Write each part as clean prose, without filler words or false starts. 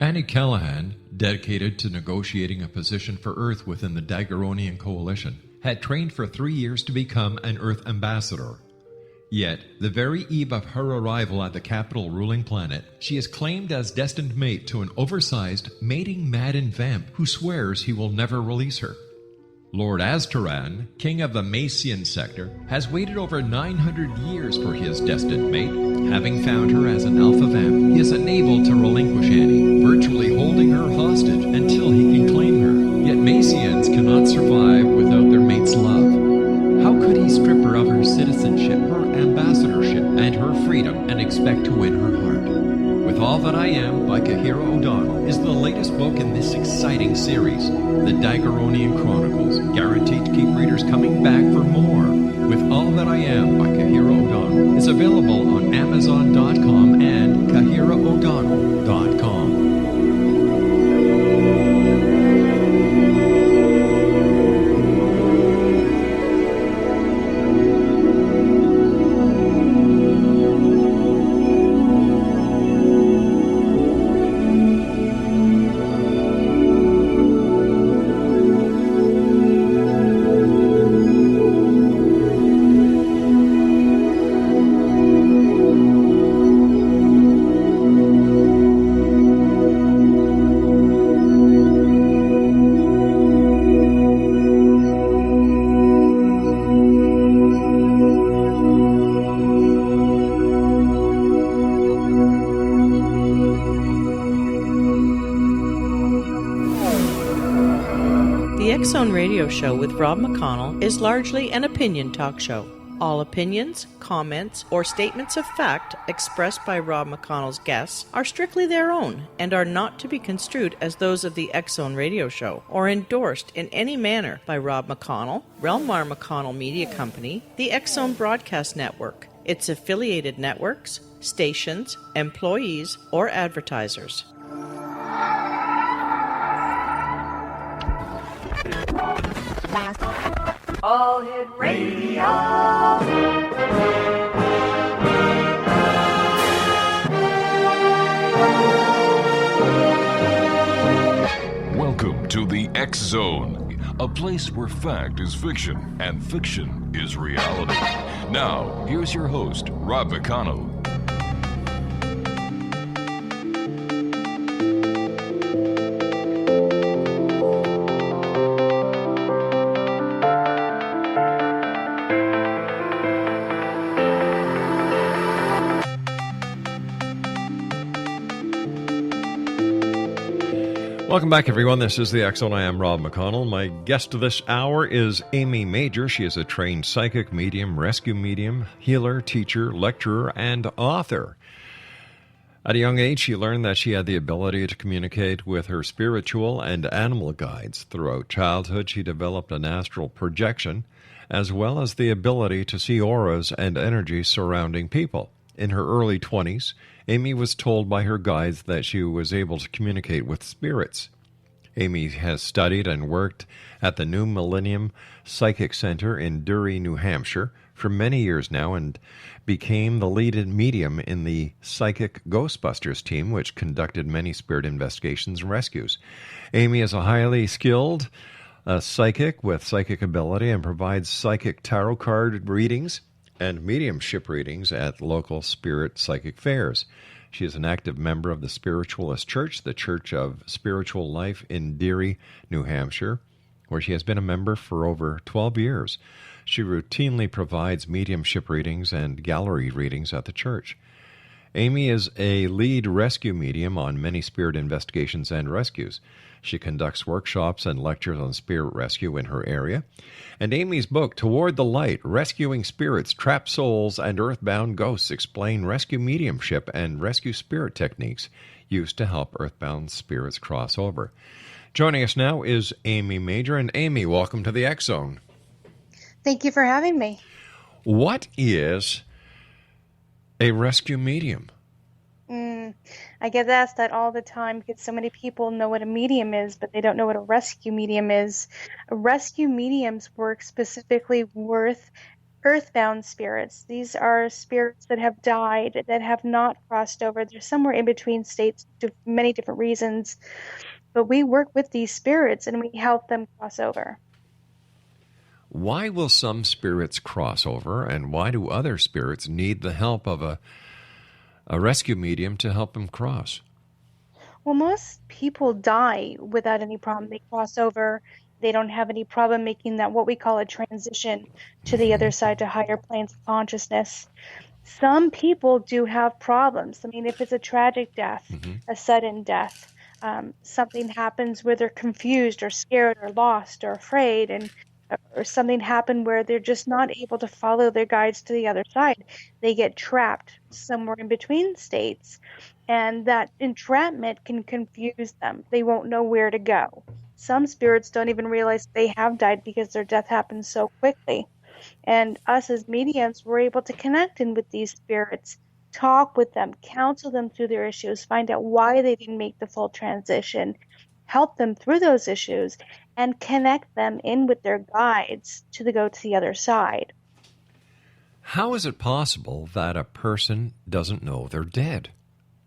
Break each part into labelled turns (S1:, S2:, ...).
S1: Danny Callahan, dedicated to negotiating a position for Earth within the Dagaronian Coalition, had trained for 3 years to become an Earth ambassador. Yet, the very eve of her arrival at the capital ruling planet, she is claimed as destined mate to an oversized, mating-maddened vamp who swears he will never release her. Lord Aztaran, king of the Macian sector, has waited over 900 years for his destined mate. Having found her as an alpha vamp, he is unable to relinquish Annie, virtually holding her hostage until he can claim her. Yet Macians cannot survive without their mate's love. How could he strip her of her citizenship, her ambassadorship, and her freedom, and expect to win her heart? With All That I Am by Kahira O'Donnell is the latest book in this exciting series, The Dagaronian Chronicles, guaranteed to keep readers coming back for more. With All That I Am by Kahira O'Donnell is available on Amazon.com and KahiraO'Donnell.com.
S2: Show with Rob McConnell is largely an opinion talk show. All opinions, comments, or statements of fact expressed by Rob McConnell's guests are strictly their own and are not to be construed as those of the X-Zone Radio Show or endorsed in any manner by Rob McConnell, Relmar McConnell Media Company, the X-Zone Broadcast Network, its affiliated networks, stations, employees, or advertisers.
S3: All Hit Radio.
S4: Welcome to the X Zone, a place where fact is fiction and fiction is reality. Now, here's your host, Rob McConnell.
S1: Welcome back, everyone. This is the X-Zone. I am Rob McConnell. My guest this hour is Amy Major. She is a trained psychic medium, rescue medium, healer, teacher, lecturer, and author. At a young age, she learned that she had the ability to communicate with her spiritual and animal guides. Throughout childhood, she developed an astral projection, as well as the ability to see auras and energies surrounding people. In her early 20s, Amy was told by her guides that she was able to communicate with spirits. Amy has studied and worked at the new Millennium Psychic Center in Derry, New Hampshire for many years now and became the lead medium in the Psychic Ghostbusters Team, which conducted many spirit investigations and rescues. Amy is a highly skilled psychic with psychic ability and provides psychic tarot card readings and mediumship readings at local spirit psychic fairs. She is an active member of the Spiritualist Church, the Church of Spiritual Life in Derry, New Hampshire, where she has been a member for over 12 years. She routinely provides mediumship readings and gallery readings at the church. Amy is a lead rescue medium on many spirit investigations and rescues. She conducts workshops and lectures on spirit rescue in her area. And Amy's book, Toward the Light, Rescuing Spirits, Trapped Souls, and Earthbound Ghosts explain rescue mediumship and rescue spirit techniques used to help earthbound spirits cross over. Joining us now is Amy Major. And Amy, welcome to the X-Zone.
S5: Thank you for having me.
S1: What is a rescue medium?
S5: I get asked that all the time because so many people know what a medium is, but they don't know what a rescue medium is. Rescue mediums work specifically with earthbound spirits. These are spirits that have died, that have not crossed over. They're somewhere in between states for many different reasons. But we work with these spirits and we help them cross over.
S1: Why will some spirits cross over, and why do other spirits need the help of a rescue medium to help them cross?
S5: Well, most people die without any problem. They cross over. They don't have any problem making that what we call a transition to the other side, to higher planes of consciousness. Some people do have problems. I mean, if it's a tragic death, a sudden death, something happens where they're confused or scared or lost or afraid, or something happened where they're just not able to follow their guides to the other side. They get trapped somewhere in between states, and that entrapment can confuse them. They won't know where to go. Some spirits don't even realize they have died because their death happened so quickly. And us as mediums, we're able to connect in with these spirits, talk with them, counsel them through their issues, find out why they didn't make the full transition, help them through those issues, and connect them in with their guides to go to the other side.
S1: How is it possible that a person doesn't know they're dead?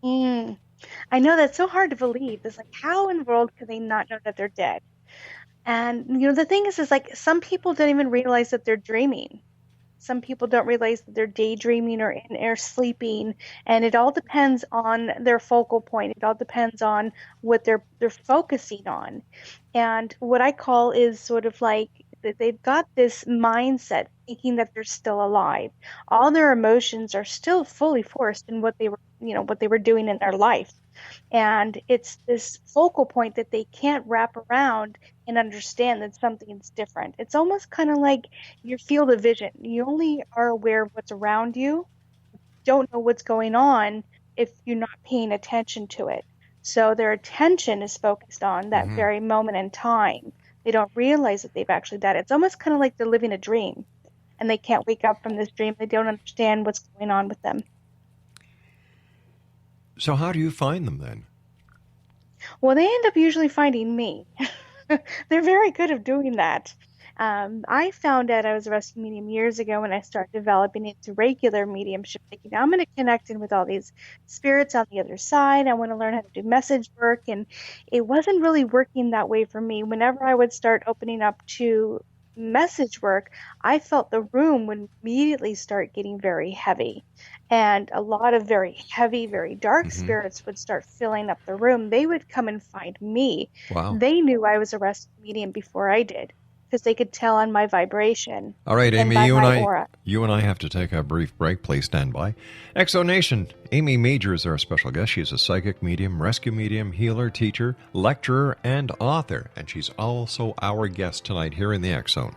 S5: I know that's so hard to believe. It's like, how in the world could they not know that they're dead? And, the thing is like some people don't even realize that they're dreaming. Some people don't realize that they're daydreaming or sleeping, and it all depends on their focal point. It all depends on what they're focusing on. And what I call is sort of like that they've got this mindset thinking that they're still alive. All their emotions are still fully forced in what they were doing in their life. And it's this focal point that they can't wrap around and understand that something's different. It's almost kind of like your field of vision. You only are aware of what's around you. You don't know what's going on if you're not paying attention to it. So their attention is focused on that very moment in time. They don't realize that they've actually died. It's almost kind of like they're living a dream, and they can't wake up from this dream. They don't understand what's going on with them.
S1: So how do you find them then?
S5: Well, they end up usually finding me. They're very good at doing that. I found out I was a rescue medium years ago when I started developing into regular mediumship, thinking I'm going to connect in with all these spirits on the other side. I want to learn how to do message work, and it wasn't really working that way for me. Whenever I would start opening up to message work, I felt the room would immediately start getting very heavy. And a lot of very heavy, very dark spirits would start filling up the room. They would come and find me.
S1: Wow.
S5: They knew I was a rescue medium before I did, because they could tell on my vibration.
S1: All right, Amy,
S5: aura.
S1: you and I have to take a brief break. Please stand by. Exo Nation, Amy Major is our special guest. She's a psychic medium, rescue medium, healer, teacher, lecturer, and author. And she's also our guest tonight here in the X Zone.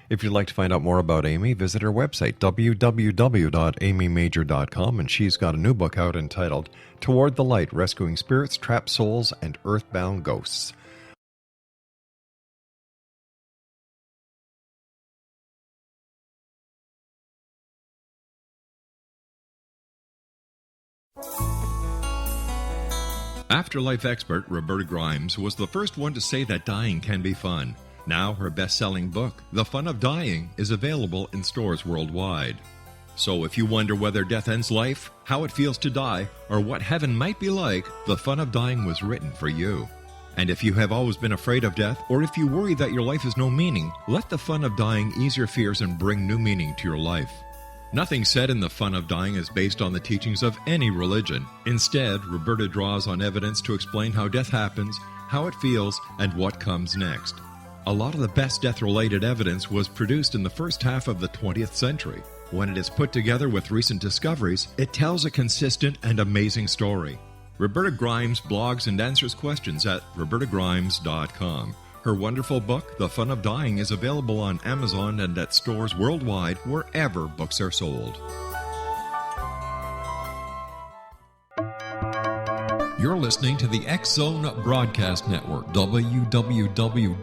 S1: If you'd like to find out more about Amy, visit her website, www.amymajor.com, and she's got a new book out entitled Toward the Light, Rescuing Spirits, Trapped Souls, and Earthbound Ghosts. Afterlife expert Roberta Grimes was the first one to say that dying can be fun. Now her best-selling book, The Fun of Dying, is available in stores worldwide. So if you wonder whether death ends life, how it feels to die, or what heaven might be like, The Fun of Dying was written for you. And if you have always been afraid of death, or if you worry that your life has no meaning, let The Fun of Dying ease your fears and bring new meaning to your life. Nothing said in The Fun of Dying is based on the teachings of any religion. Instead, Roberta draws on evidence to explain how death happens, how it feels, and what comes next. A lot of the best death-related evidence was produced in the first half of the 20th century. When it is put together with recent discoveries, it tells a consistent and amazing story. Roberta Grimes blogs and answers questions at robertagrimes.com. Her wonderful book, The Fun of Dying, is available on Amazon and at stores worldwide wherever books are sold. You're listening to the X Zone Broadcast Network, www.xzbn.net.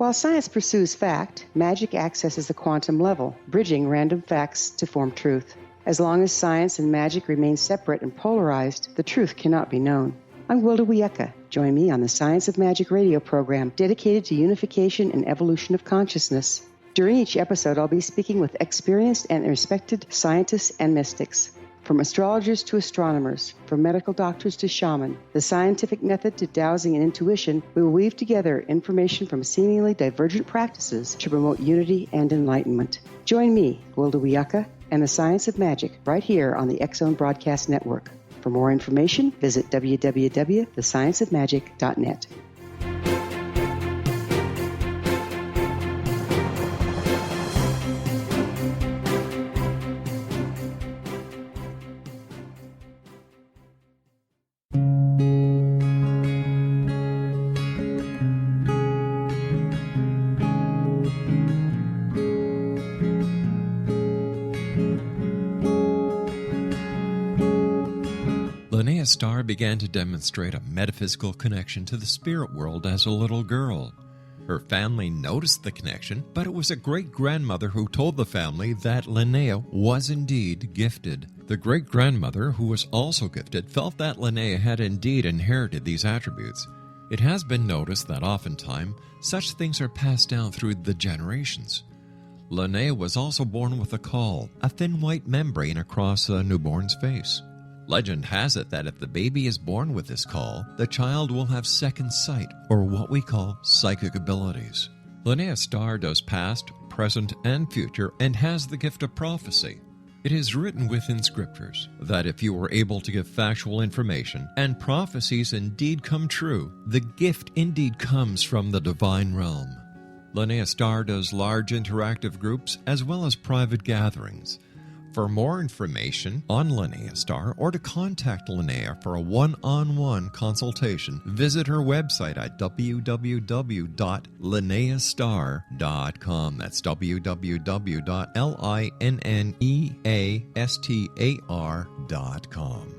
S6: While science pursues fact, magic accesses the quantum level, bridging random facts to form truth. As long as science and magic remain separate and polarized, the truth cannot be known. I'm Wilda Wiecka. Join me on the Science of Magic radio program dedicated to unification and evolution of consciousness. During each episode, I'll be speaking with experienced and respected scientists and mystics. From astrologers to astronomers, from medical doctors to shaman, the scientific method to dowsing and intuition, we will weave together information from seemingly divergent practices to promote unity and enlightenment. Join me, Wilda Wiecka, and the Science of Magic right here on the X-Zone Broadcast Network. For more information, visit www.thescienceofmagic.net.
S1: Starr began to demonstrate a metaphysical connection to the spirit world as a little girl. Her family noticed the connection, but it was a great-grandmother who told the family that Linnea was indeed gifted. The great-grandmother, who was also gifted, felt that Linnea had indeed inherited these attributes. It has been noticed that oftentimes such things are passed down through the generations. Linnea was also born with a caul, a thin white membrane across a newborn's face. Legend has it that if the baby is born with this caul, the child will have second sight, or what we call psychic abilities. Linnea Starr does past, present, and future, and has the gift of prophecy. It is written within scriptures that if you are able to give factual information, and prophecies indeed come true, the gift indeed comes from the divine realm. Linnea Starr does large interactive groups as well as private gatherings. For more information on Linnea Starr or to contact Linnea for a one-on-one consultation, visit her website at www.linneastar.com. That's www.linneastar.com.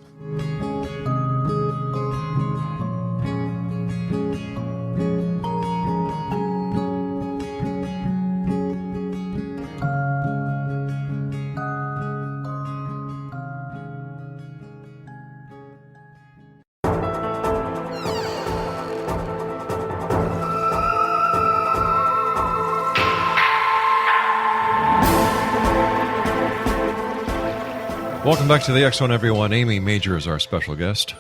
S1: Welcome back to the X-Zone, everyone. Amy Major is our special guest.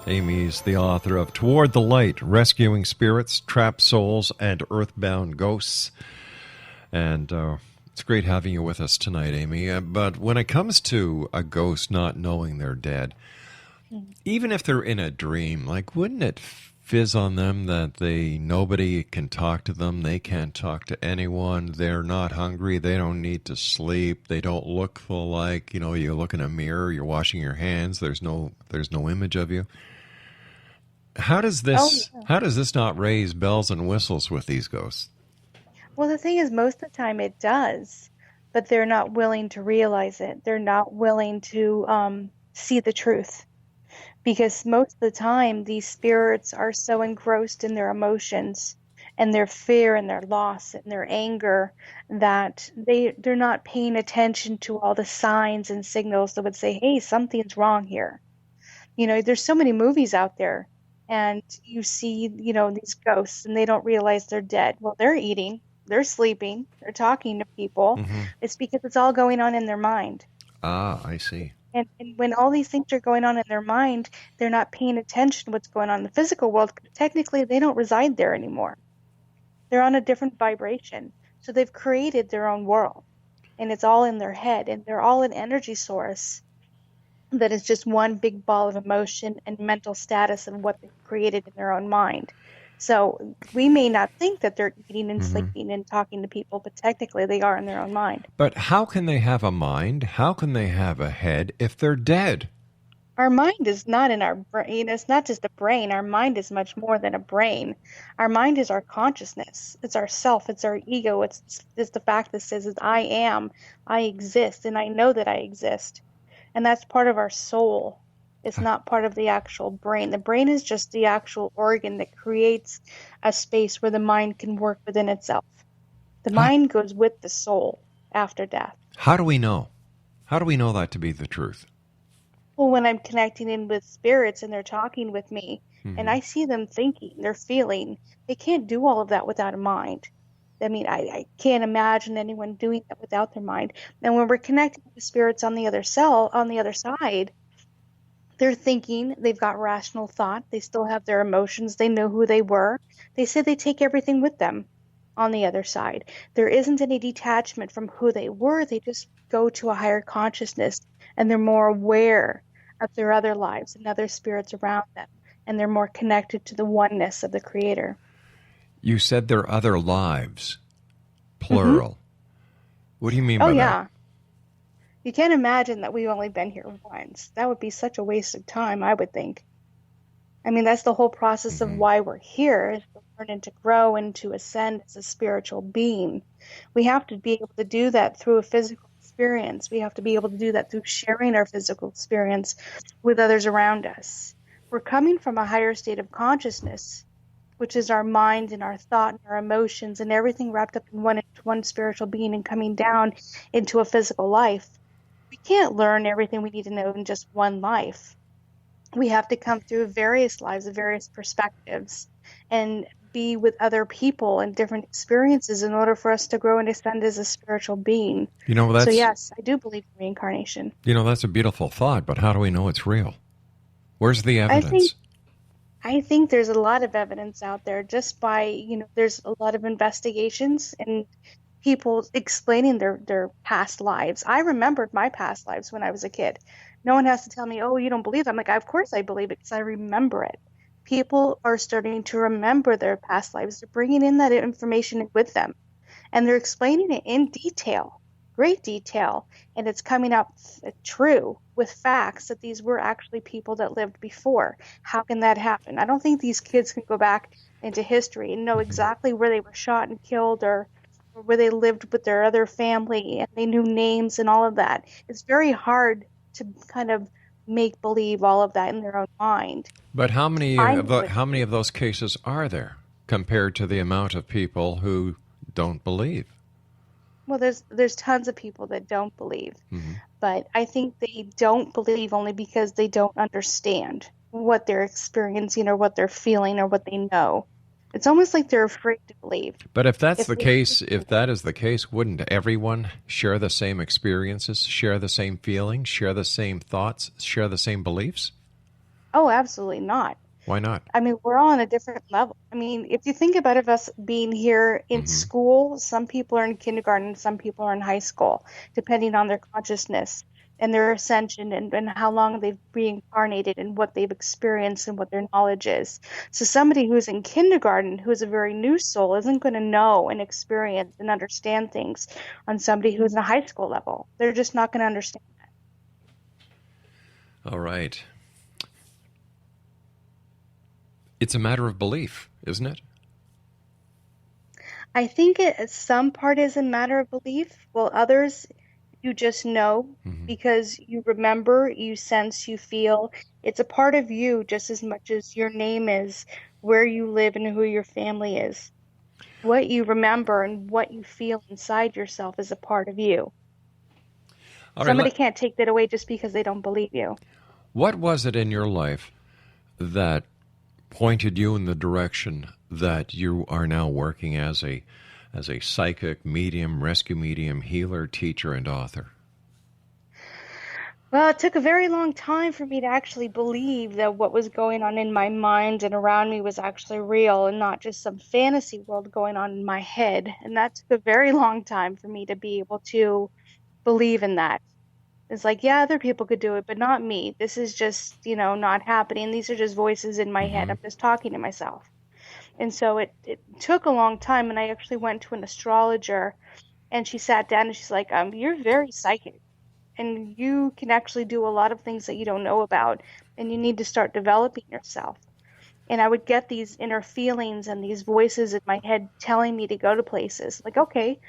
S1: Amy's the author of Toward the Light, Rescuing Spirits, Trapped Souls, and Earthbound Ghosts. And it's great having you with us tonight, Amy. But when it comes to a ghost not knowing they're dead, even if they're in a dream, like, wouldn't it fizz on them that nobody can talk to them, they can't talk to anyone, they're not hungry, they don't need to sleep, they don't look like, you look in a mirror, you're washing your hands, there's no image of you. How does this not raise bells and whistles with these ghosts?
S5: Well, the thing is, most of the time it does, but they're not willing to realize it. They're not willing to see the truth. Because most of the time, these spirits are so engrossed in their emotions and their fear and their loss and their anger that they're not paying attention to all the signs and signals that would say, hey, something's wrong here. There's so many movies out there, and you see, these ghosts, and they don't realize they're dead. Well, they're eating, they're sleeping, they're talking to people. Mm-hmm. It's because it's all going on in their mind.
S1: Ah, I see.
S5: And when all these things are going on in their mind, they're not paying attention to what's going on in the physical world. Technically, they don't reside there anymore. They're on a different vibration. So they've created their own world. And it's all in their head. And they're all an energy source that is just one big ball of emotion and mental status of what they've created in their own mind. So we may not think that they're eating and sleeping and talking to people, but technically they are in their own mind.
S1: But how can they have a mind? How can they have a head if they're dead?
S5: Our mind is not in our brain. It's not just a brain. Our mind is much more than a brain. Our mind is our consciousness. It's our self. It's our ego. It's the fact that says, I am, I exist, and I know that I exist. And that's part of our soul. It's not part of the actual brain. The brain is just the actual organ that creates a space where the mind can work within itself. The mind goes with the soul after death.
S1: How do we know? How do we know that to be the truth?
S5: Well, when I'm connecting in with spirits and they're talking with me, and I see them thinking, they're feeling, they can't do all of that without a mind. I mean, I can't imagine anyone doing that without their mind. And when we're connecting with spirits on the other side, they're thinking, they've got rational thought, they still have their emotions, they know who they were. They say they take everything with them on the other side. There isn't any detachment from who they were, they just go to a higher consciousness, and they're more aware of their other lives and other spirits around them, and they're more connected to the oneness of the Creator.
S1: You said there are other lives, plural. What do you mean by that?
S5: Oh, yeah. You can't imagine that we've only been here once. That would be such a waste of time, I would think. I mean, that's the whole process of why we're here, is to learn and to grow and to ascend as a spiritual being. We have to be able to do that through a physical experience. We have to be able to do that through sharing our physical experience with others around us. We're coming from a higher state of consciousness, which is our mind and our thought and our emotions and everything wrapped up in one spiritual being, and coming down into a physical life. We can't learn everything we need to know in just one life. We have to come through various lives, various perspectives, and be with other people and different experiences in order for us to grow and ascend as a spiritual being. So yes, I do believe in reincarnation.
S1: That's a beautiful thought, but how do we know it's real? Where's the evidence?
S5: I think there's a lot of evidence out there just by, there's a lot of investigations and people explaining their past lives. I remembered my past lives when I was a kid. No one has to tell me, oh, you don't believe it. I'm like, of course I believe it because I remember it. People are starting to remember their past lives. They're bringing in that information with them, and they're explaining it in detail, great detail, and it's coming up true with facts that these were actually people that lived before. How can that happen? I don't think these kids can go back into history and know exactly where they were shot and killed or where they lived with their other family, and they knew names and all of that. It's very hard to kind of make believe all of that in their own mind.
S1: But how many of those cases are there compared to the amount of people who don't believe?
S5: Well, there's tons of people that don't believe, but I think they don't believe only because they don't understand what they're experiencing or what they're feeling or what they know. It's almost like they're afraid to believe.
S1: But if that is the case, wouldn't everyone share the same experiences, share the same feelings, share the same thoughts, share the same beliefs?
S5: Oh, absolutely not.
S1: Why not?
S5: I mean, we're all on a different level. I mean, if you think about us being here in school, some people are in kindergarten, some people are in high school, depending on their consciousness and their ascension and how long they've reincarnated and what they've experienced and what their knowledge is. So somebody who's in kindergarten, who's a very new soul, isn't going to know and experience and understand things on somebody who's in a high school level. They're just not going to understand that.
S1: All right. It's a matter of belief, isn't it?
S5: I think some part is a matter of belief, while others you just know because you remember, you sense, you feel. It's a part of you just as much as your name is, where you live, and who your family is. What you remember and what you feel inside yourself is a part of you. Somebody can't take that away just because they don't believe you.
S1: What was it in your life that pointed you in the direction that you are now working as a psychic, medium, rescue medium, healer, teacher, and author?
S5: Well, it took a very long time for me to actually believe that what was going on in my mind and around me was actually real and not just some fantasy world going on in my head. And that took a very long time for me to be able to believe in that. It's like, yeah, other people could do it, but not me. This is just, not happening. These are just voices in my head. I'm just talking to myself. And so it took a long time, and I actually went to an astrologer, and she sat down and she's like, you're very psychic, and you can actually do a lot of things that you don't know about, and you need to start developing yourself. And I would get these inner feelings and these voices in my head telling me to go to places. Like, okay,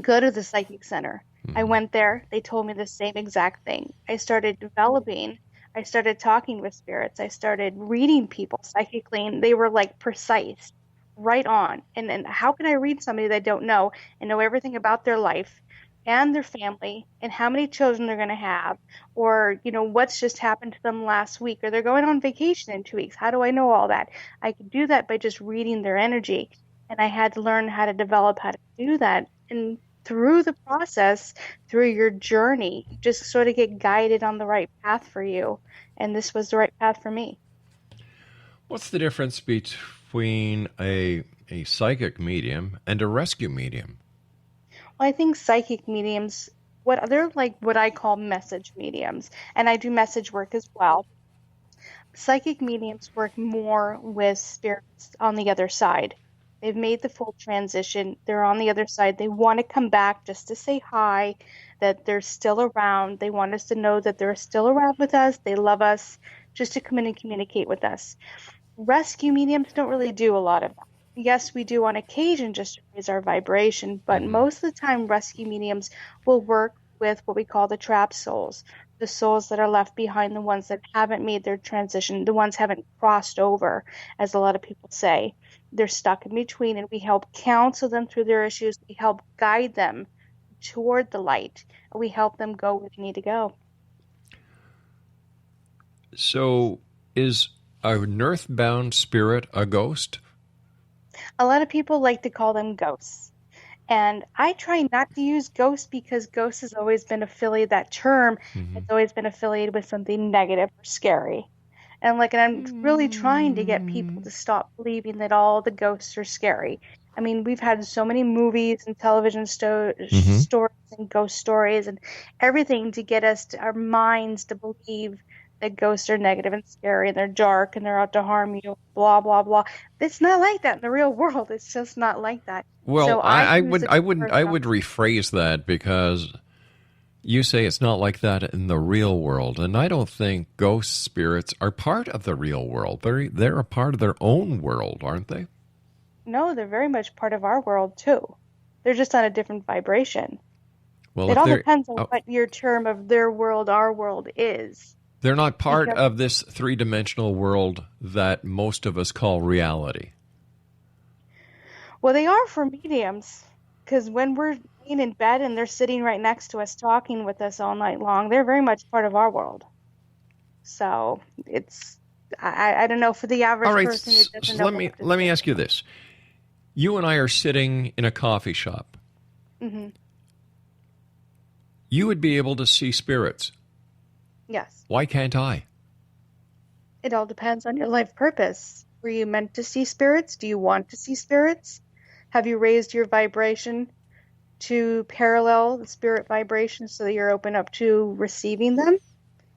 S5: go to the Psychic Center. I went there. They told me the same exact thing. I started developing I started talking with spirits. I started reading people psychically, and they were like precise, right on. And how can I read somebody that I don't know and know everything about their life and their family and how many children they're going to have, or, what's just happened to them last week, or they're going on vacation in 2 weeks. How do I know all that? I could do that by just reading their energy. And I had to learn how to develop how to do that. And through the process, through your journey, just sort of get guided on the right path for you. And this was the right path for me.
S1: What's the difference between a psychic medium and a rescue medium?
S5: Well, I think psychic mediums, they're like what I call message mediums, and I do message work as well. Psychic mediums work more with spirits on the other side. They've made the full transition. They're on the other side. They want to come back just to say hi, that they're still around. They want us to know that they're still around with us. They love us, just to come in and communicate with us. Rescue mediums don't really do a lot of that. Yes, we do on occasion just to raise our vibration, but most of the time rescue mediums will work with what we call the trapped souls, the souls that are left behind, the ones that haven't made their transition, the ones haven't crossed over, as a lot of people say. They're stuck in between, and we help counsel them through their issues. We help guide them toward the light. We help them go where they need to go.
S1: So is an earthbound spirit a ghost?
S5: A lot of people like to call them ghosts. And I try not to use ghost because ghost has always been affiliated, that term has always been affiliated with something negative or scary. And I'm really trying to get people to stop believing that all the ghosts are scary. I mean, we've had so many movies and television stories and ghost stories and everything to get our minds to believe that ghosts are negative and scary and they're dark and they're out to harm you, blah, blah, blah. It's not like that in the real world. It's just not like that.
S1: Well,
S5: so
S1: I would rephrase that, because you say it's not like that in the real world, and I don't think ghost spirits are part of the real world. They're a part of their own world, aren't they?
S5: No, they're very much part of our world too. They're just on a different vibration.
S1: Well,
S5: it all depends on what your term of their world, our world is.
S1: They're not part of this three-dimensional world that most of us call reality.
S5: Well, they are for mediums, because when we're laying in bed and they're sitting right next to us talking with us all night long, they're very much part of our world. So it's, I don't know, for the average person who doesn't know.
S1: Let me ask you this. You and I are sitting in a coffee shop.
S5: Mm-hmm.
S1: You would be able to see spirits.
S5: Yes.
S1: Why can't I?
S5: It all depends on your life purpose. Were you meant to see spirits? Do you want to see spirits? Have you raised your vibration to parallel the spirit vibration so that you're open up to receiving them?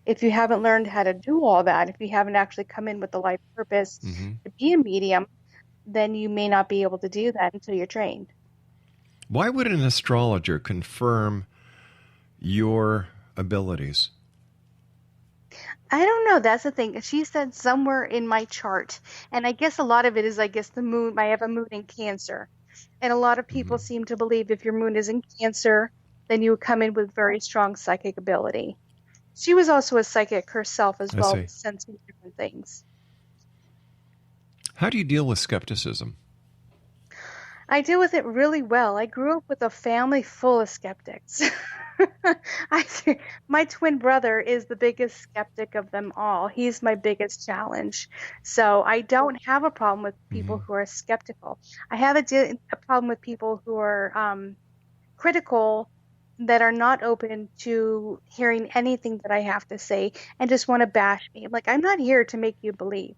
S5: If you haven't learned how to do all that, if you haven't actually come in with the life purpose to be a medium, then you may not be able to do that until you're trained.
S1: Why would an astrologer confirm your abilities?
S5: I don't know. That's the thing. She said somewhere in my chart, and I guess a lot of it is, the moon. I have a moon in Cancer, and a lot of people seem to believe if your moon is in Cancer, then you come in with very strong psychic ability. She was also a psychic herself as well, sensing different things.
S1: How do you deal with skepticism?
S5: I deal with it really well. I grew up with a family full of skeptics. My twin brother is the biggest skeptic of them all. He's my biggest challenge. So I don't have a problem with people who are skeptical. I have a problem with people who are critical, that are not open to hearing anything that I have to say and just want to bash me. I'm not here to make you believe.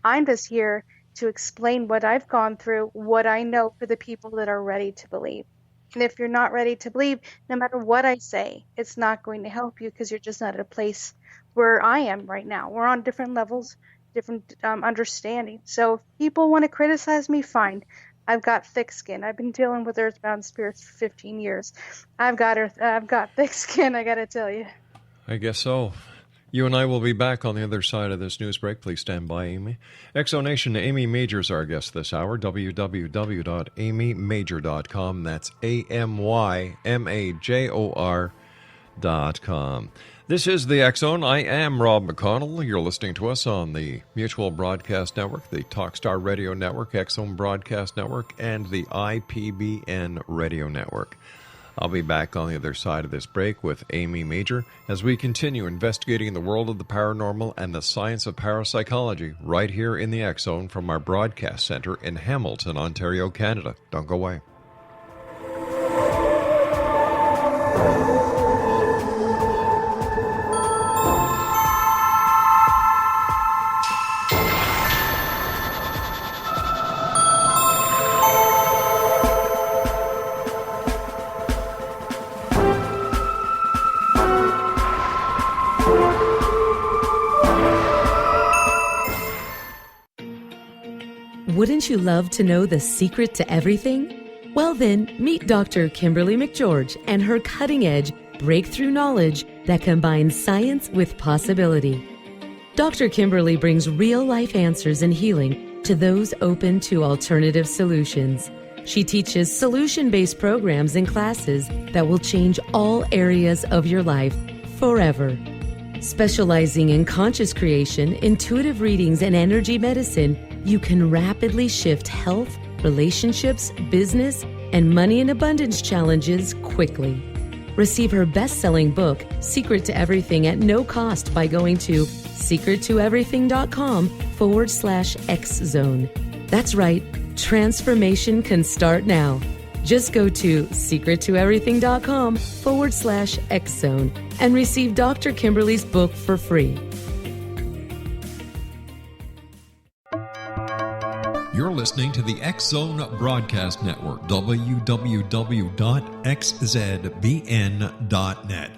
S5: I'm just here to explain what I've gone through, what I know, for the people that are ready to believe. And if you're not ready to believe, no matter what I say, it's not going to help you, because you're just not at a place where I am right now. We're on different levels, different understanding. So if people want to criticize me, fine. I've got thick skin. I've been dealing with earthbound spirits for 15 years. I've got thick skin, I got to tell you.
S1: I guess so. You and I will be back on the other side of this news break. Please stand by, Amy. Exonation, Amy Major's our guest this hour. www.amymajor.com. That's AMYMAJOR.com. This is the X-Zone. I am Rob McConnell. You're listening to us on the Mutual Broadcast Network, the Talkstar Radio Network, X-Zone Broadcast Network, and the IPBN Radio Network. I'll be back on the other side of this break with Amy Major as we continue investigating the world of the paranormal and the science of parapsychology right here in the X-Zone from our broadcast center in Hamilton, Ontario, Canada. Don't go away.
S7: Wouldn't you love to know the secret to everything? Well then, meet Dr. Kimberly McGeorge and her cutting-edge breakthrough knowledge that combines science with possibility. Dr. Kimberly brings real-life answers and healing to those open to alternative solutions. She teaches solution-based programs and classes that will change all areas of your life forever. Specializing in conscious creation, intuitive readings, and energy medicine, you can rapidly shift health, relationships, business, and money and abundance challenges quickly. Receive her best-selling book, Secret to Everything, at no cost by going to secrettoeverything.com/X-Zone. That's right, transformation can start now. Just go to secrettoeverything.com/X-Zone and receive Dr. Kimberly's book for free.
S1: You're listening to the X-Zone Broadcast Network, www.xzbn.net.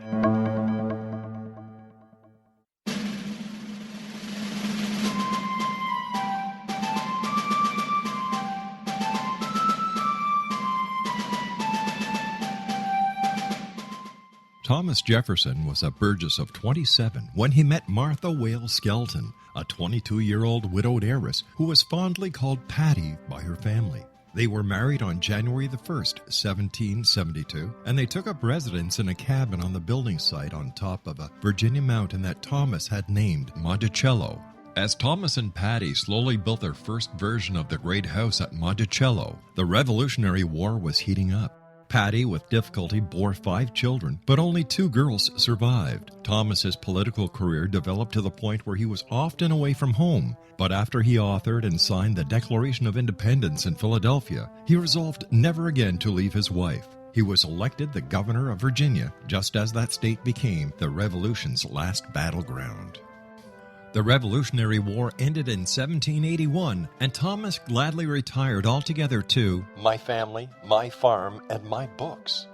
S1: Thomas Jefferson was a Burgess of 27 when he met Martha Wales Skelton, a 22-year-old widowed heiress who was fondly called Patty by her family. They were married on January the 1st, 1772, and they took up residence in a cabin on the building site on top of a Virginia mountain that Thomas had named Monticello. As Thomas and Patty slowly built their first version of the great house at Monticello, the Revolutionary War was heating up. Patty, with difficulty, bore 5 children, but only 2 girls survived. Thomas's political career developed to the point where he was often away from home, but after he authored and signed the Declaration of Independence in Philadelphia, he resolved never again to leave his wife. He was elected the governor of Virginia, just as that state became the Revolution's last battleground. The Revolutionary War ended in 1781, and Thomas gladly retired altogether to my family, my farm, and my books.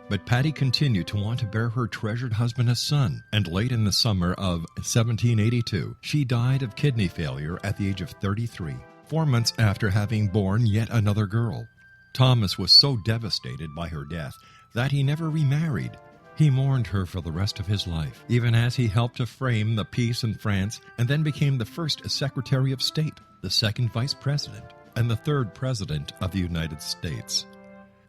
S1: But Patty continued to want to bear her treasured husband a son, and late in the summer of 1782, she died of kidney failure at the age of 33, 4 months after having borne yet another girl. Thomas was so devastated by her death that he never remarried. He mourned her for the rest of his life, even as he helped to frame the peace in France and then became the first Secretary of State, the second Vice President, and the third President of the United States.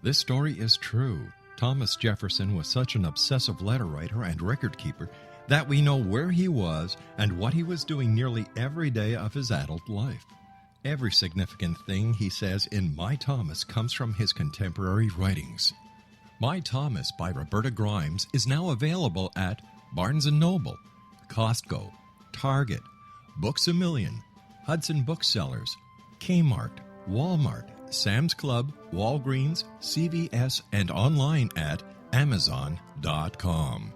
S1: This story is true. Thomas Jefferson was such an obsessive letter writer and record keeper that we know where he was and what he was doing nearly every day of his adult life. Every significant thing he says in My Thomas comes from his contemporary writings. My Thomas by Roberta Grimes is now available at Barnes & Noble, Costco, Target, Books A Million, Hudson Booksellers, Kmart, Walmart, Sam's Club, Walgreens, CVS, and online at Amazon.com.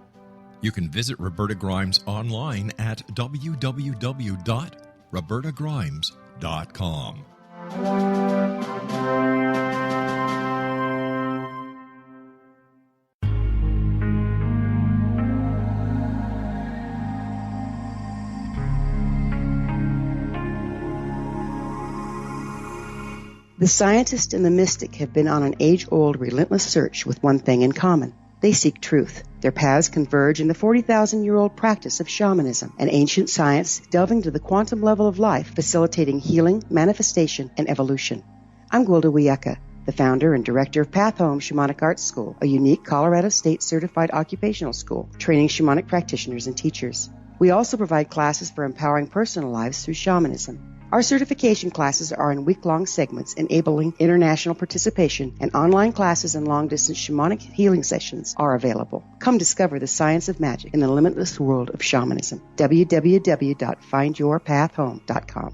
S1: You can visit Roberta Grimes online at www.robertagrimes.com.
S6: The scientist and the mystic have been on an age-old, relentless search with one thing in common. They seek truth. Their paths converge in the 40,000-year-old practice of shamanism, an ancient science delving to the quantum level of life, facilitating healing, manifestation, and evolution. I'm Gwilda Wiyaka. the founder and director of Path Home Shamanic Arts School, a unique Colorado State certified occupational school training shamanic practitioners and teachers. We also provide classes for empowering personal lives through shamanism. Our certification classes are in week-long segments enabling international participation, and online classes and long-distance shamanic healing sessions are available. Come discover the science of magic in the limitless world of shamanism. www.findyourpathhome.com.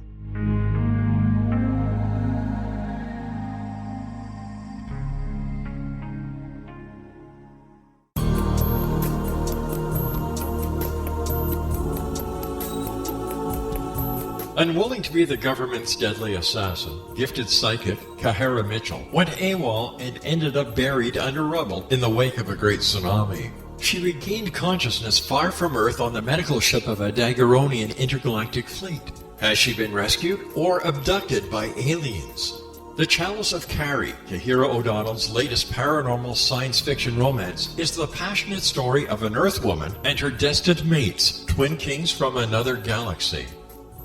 S1: Unwilling to be the government's deadly assassin, gifted psychic Kahara Mitchell went AWOL and ended up buried under rubble in the wake of a great tsunami. She regained consciousness far from Earth on the medical ship of a Daguerrean intergalactic fleet. Has she been rescued or abducted by aliens? The Chalice of Carrie, Kahira O'Donnell's latest paranormal science fiction romance, is the passionate story of an Earth woman and her destined mates, twin kings from another galaxy.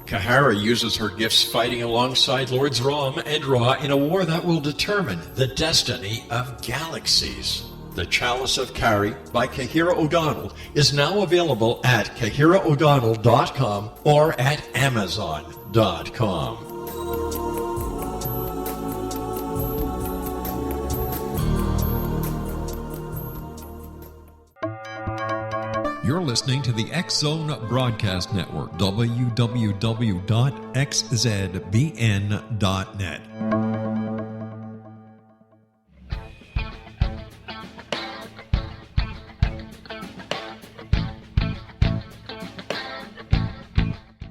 S1: Kahara uses her gifts fighting alongside Lords Rom and Ra in a war that will determine the destiny of galaxies. The Chalice of Carrie by Kahira O'Donnell is now available at KahiraO'Donnell.com or at Amazon.com. You're listening to the X-Zone Broadcast Network, www.xzbn.net.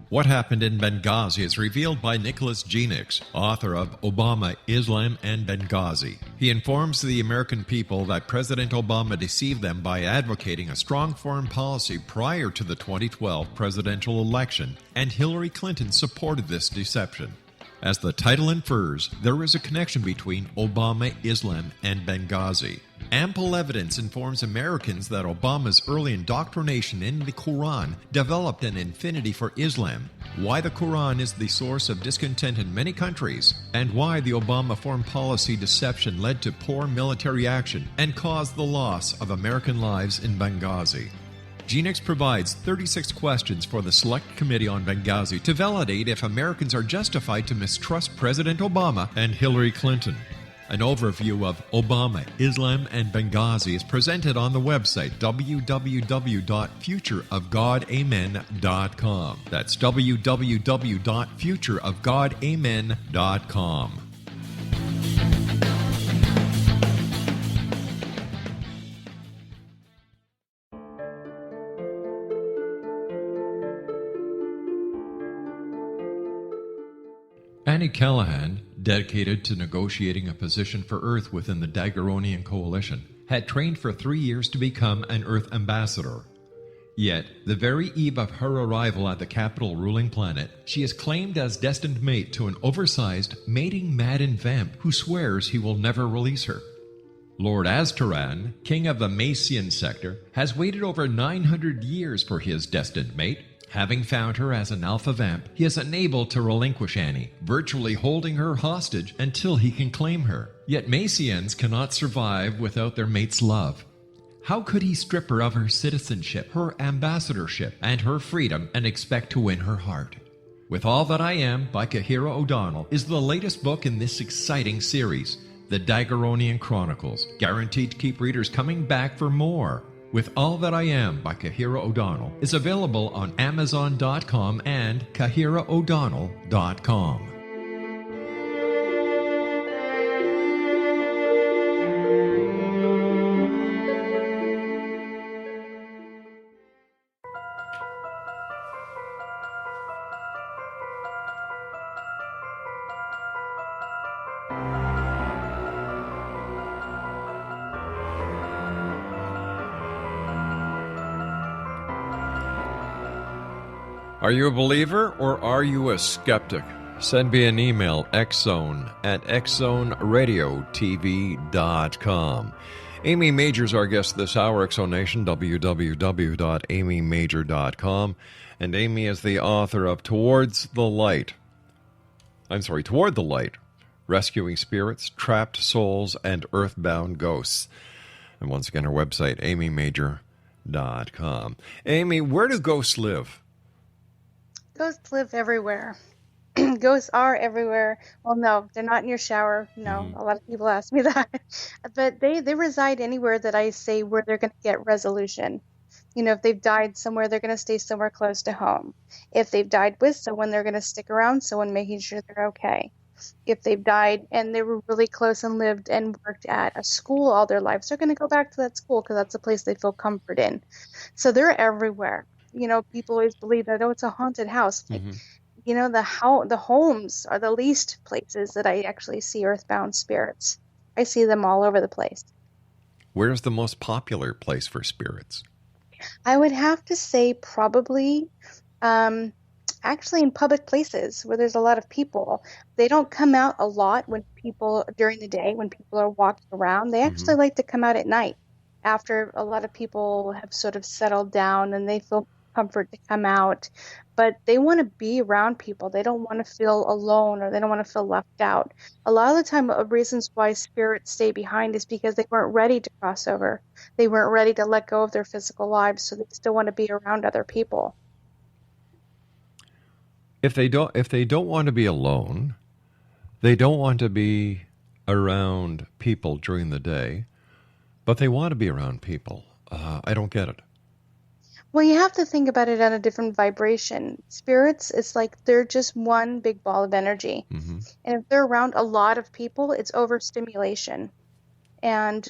S1: What Happened in Benghazi is revealed by Nicholas Genix, author of Obama, Islam, and Benghazi. He informs the American people that President Obama deceived them by advocating a strong foreign policy prior to the 2012 presidential election, and Hillary Clinton supported this deception. As the title infers, there is a connection between Obama, Islam, and Benghazi. Ample evidence informs Americans that Obama's early indoctrination in the Quran developed an affinity for Islam, why the Quran is the source of discontent in many countries, and why the Obama foreign policy deception led to poor military action and caused the loss of American lives in Benghazi. Genix provides 36 questions for the Select Committee on Benghazi to validate if Americans are justified to mistrust President Obama and Hillary Clinton. An overview of Obama, Islam, and Benghazi is presented on the website www.futureofgodamen.com. That's www.futureofgodamen.com. Annie Callahan, dedicated to negotiating a position for Earth within the Daguerrean Coalition, had trained for 3 years to become an Earth ambassador. Yet, the very eve of her arrival at the capital ruling planet, she is claimed as destined mate to an oversized, mating-maddened vamp who swears he will never release her. Lord Aztaran, king of the Macian sector, has waited over 900 years for his destined mate. Having found her as an alpha vamp, he is unable to relinquish Annie, virtually holding her hostage until he can claim her. Yet Macians cannot survive without their mate's love. How could he strip her of her citizenship, her ambassadorship, and her freedom and expect to win her heart? With All That I Am by Kahira O'Donnell is the latest book in this exciting series, The Daguerrean Chronicles, guaranteed to keep readers coming back for more. With All That I Am by Kahira O'Donnell is available on Amazon.com and KahiraO'Donnell.com. Are you a believer or are you a skeptic? Send me an email, xzone@xzoneradiotv.com. Amy Major's our guest this hour, X-Zone Nation, www.amymajor.com. And Amy is the author of Toward the Light, Rescuing Spirits, Trapped Souls, and Earthbound Ghosts. And once again, our website, amymajor.com. Amy, where do ghosts live?
S5: Ghosts live everywhere. Ghosts are everywhere. Well, no, they're not in your shower. No, a lot of people ask me that. But they reside anywhere that I say where they're going to get resolution. You know, if they've died somewhere, they're going to stay somewhere close to home. If they've died with someone, they're going to stick around someone, making sure they're okay. If they've died and they were really close and lived and worked at a school all their lives, they're going to go back to that school because that's a place they feel comfort in. So they're everywhere. You know, people always believe that, oh, it's a haunted house. You know, the homes are the least places that I actually see earthbound spirits. I see them all over the place.
S1: Where's the most popular place for spirits?
S5: I would have to say probably actually in public places where there's a lot of people. They don't come out a lot when people, during the day, when people are walking around. They actually like to come out at night after a lot of people have sort of settled down and they feel comfort to come out. But they want to be around people. They don't want to feel alone or they don't want to feel left out. A lot of the time, reasons why spirits stay behind is because they weren't ready to cross over. They weren't ready to let go of their physical lives, so they still want to be around other people.
S1: If they don't want to be alone, they don't want to be around people during the day, but they want to be around people. I don't get it.
S5: Well, you have to think about it at a different vibration. Spirits, it's like they're just one big ball of energy. And if they're around a lot of people, it's overstimulation. And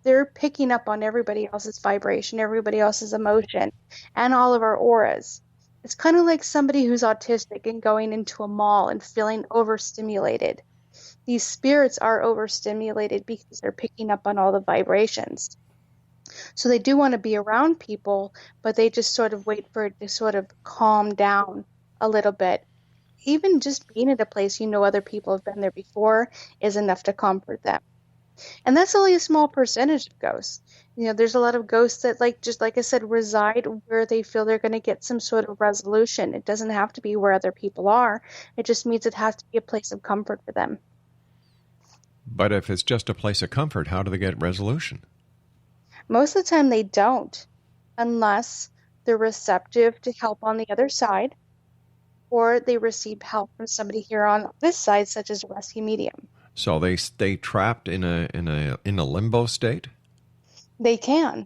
S5: they're picking up on everybody else's vibration, everybody else's emotion, and all of our auras. It's kind of like somebody who's autistic and going into a mall and feeling overstimulated. These spirits are overstimulated because they're picking up on all the vibrations. So they do want to be around people, but they just sort of wait for it to sort of calm down a little bit. Even just being at a place you know other people have been there before is enough to comfort them. And that's only a small percentage of ghosts. You know, there's a lot of ghosts that, just like I said, reside where they feel they're going to get some sort of resolution. It doesn't have to be where other people are. It just means it has to be a place of comfort for them.
S1: But if it's just a place of comfort, how do they get resolution?
S5: Most of the time they don't, unless they're receptive to help on the other side, or they receive help from somebody here on this side, such as a rescue medium.
S1: So they stay trapped in a limbo state?
S5: They can.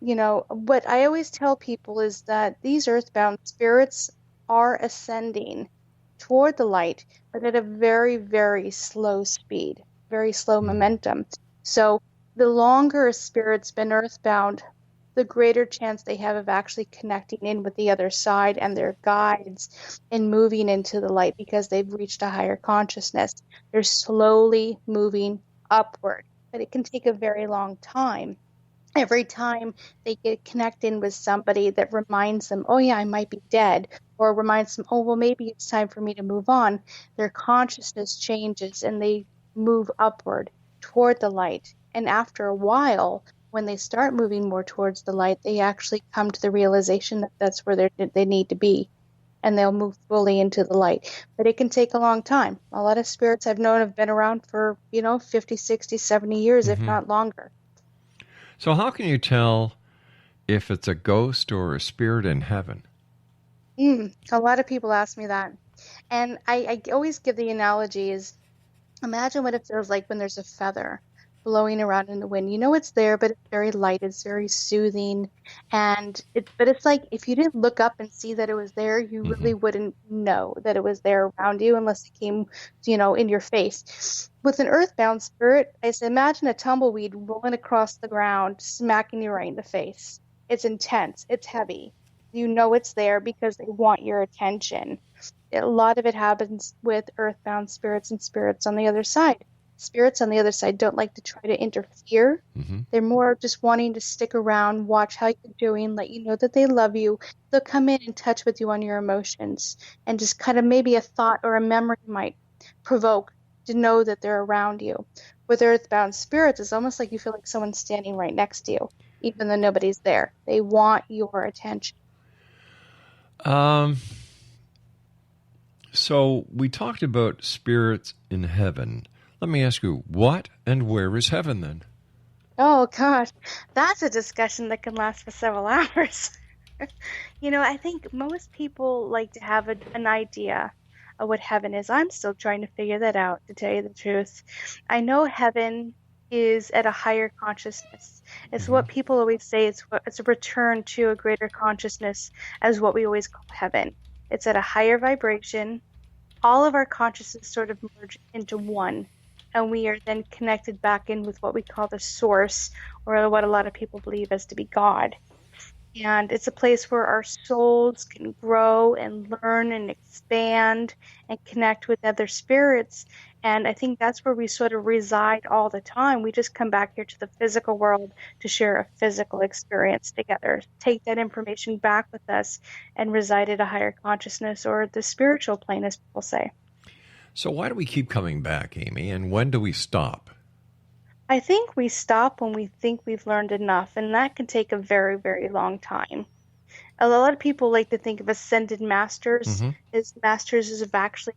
S5: You know, what I always tell people is that these earthbound spirits are ascending toward the light, but at a very, very slow speed, very slow momentum. So the longer a spirit's been earthbound, the greater chance they have of actually connecting in with the other side and their guides and moving into the light because they've reached a higher consciousness. They're slowly moving upward, but it can take a very long time. Every time they get connected with somebody that reminds them, oh yeah, I might be dead, or reminds them, oh, well, maybe it's time for me to move on, their consciousness changes and they move upward toward the light. And after a while, when they start moving more towards the light, they actually come to the realization that that's where they need to be, and they'll move fully into the light. But it can take a long time. A lot of spirits I've known have been around for, 50, 60, 70 years, if not longer.
S1: So how can you tell if it's a ghost or a spirit in heaven?
S5: A lot of people ask me that. And I always give the analogy is, imagine what it feels like when there's a feather blowing around in the wind. You know it's there, but it's very light, it's very soothing. But it's like if you didn't look up and see that it was there, you really wouldn't know that it was there around you unless it came, in your face. With an earthbound spirit, I said, imagine a tumbleweed rolling across the ground, smacking you right in the face. It's intense, it's heavy. You know it's there because they want your attention. A lot of it happens with earthbound spirits and spirits on the other side. Spirits on the other side don't like to try to interfere. They're more just wanting to stick around, watch how you're doing, let you know that they love you. They'll come in and touch with you on your emotions, and just kind of maybe a thought or a memory might provoke to know that they're around you. With earthbound spirits, it's almost like you feel like someone's standing right next to you, even though nobody's there. They want your attention.
S1: So we talked about spirits in heaven. Let me ask you, what and where is heaven then?
S5: Oh gosh, that's a discussion that can last for several hours. I think most people like to have an idea of what heaven is. I'm still trying to figure that out, to tell you the truth. I know heaven is at a higher consciousness. It's what people always say. It's a return to a greater consciousness, as what we always call heaven. It's at a higher vibration. All of our consciousness sort of merge into one, and we are then connected back in with what we call the source, or what a lot of people believe as to be God. And it's a place where our souls can grow and learn and expand and connect with other spirits. And I think that's where we sort of reside all the time. We just come back here to the physical world to share a physical experience together, take that information back with us, and reside at a higher consciousness, or the spiritual plane, as people say.
S1: So why do we keep coming back, Amy, and when do we stop?
S5: I think we stop when we think we've learned enough, and that can take a very, very long time. A lot of people like to think of ascended masters as masters who have actually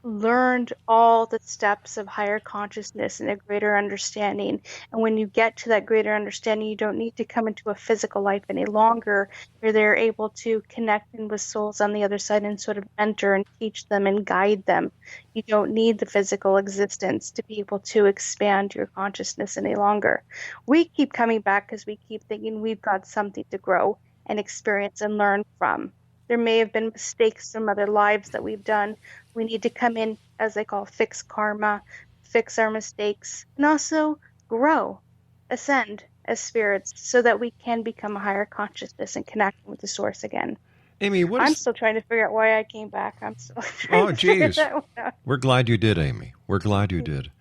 S5: learned all the steps of higher consciousness and a greater understanding. And when you get to that greater understanding, you don't need to come into a physical life any longer. They're able to connect in with souls on the other side and sort of mentor and teach them and guide them. You don't need the physical existence to be able to expand your consciousness any longer. We keep coming back because we keep thinking we've got something to grow and experience and learn from. There may have been mistakes from other lives that we've done. We need to come in, as they call, fix karma, fix our mistakes, and also grow, ascend as spirits, so that we can become a higher consciousness and connect with the source again.
S1: Amy,
S5: I'm still trying to figure out why I came back. I'm still trying to figure that one out.
S1: We're glad you did, Amy. We're glad you did.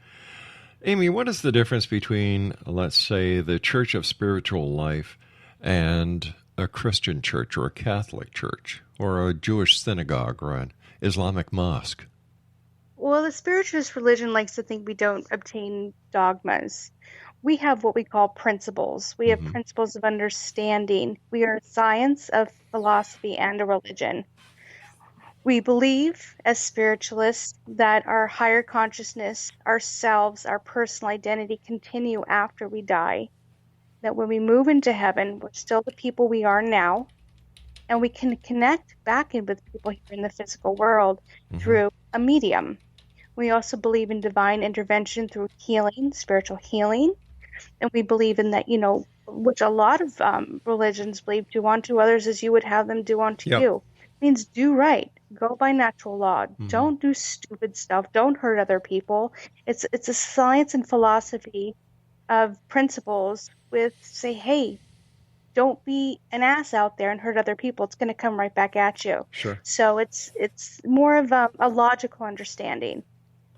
S1: Amy, what is the difference between, let's say, the Church of Spiritual Life and a Christian church or a Catholic church or a Jewish synagogue or an Islamic mosque?
S5: Well, the spiritualist religion likes to think we don't obtain dogmas. We have what we call principles. We have principles of understanding. We are a science, a philosophy, and a religion. We believe, as spiritualists, that our higher consciousness, ourselves, our personal identity continue after we die. That when we move into heaven, we're still the people we are now, and we can connect back in with people here in the physical world through a medium. We also believe in divine intervention through healing, spiritual healing, and we believe in that, which a lot of religions believe, do unto others as you would have them do unto you. It means do right, go by natural law, don't do stupid stuff, don't hurt other people. It's a science and philosophy of principles with, say, hey, don't be an ass out there and hurt other people. It's going to come right back at you.
S1: Sure.
S5: So it's more of a logical understanding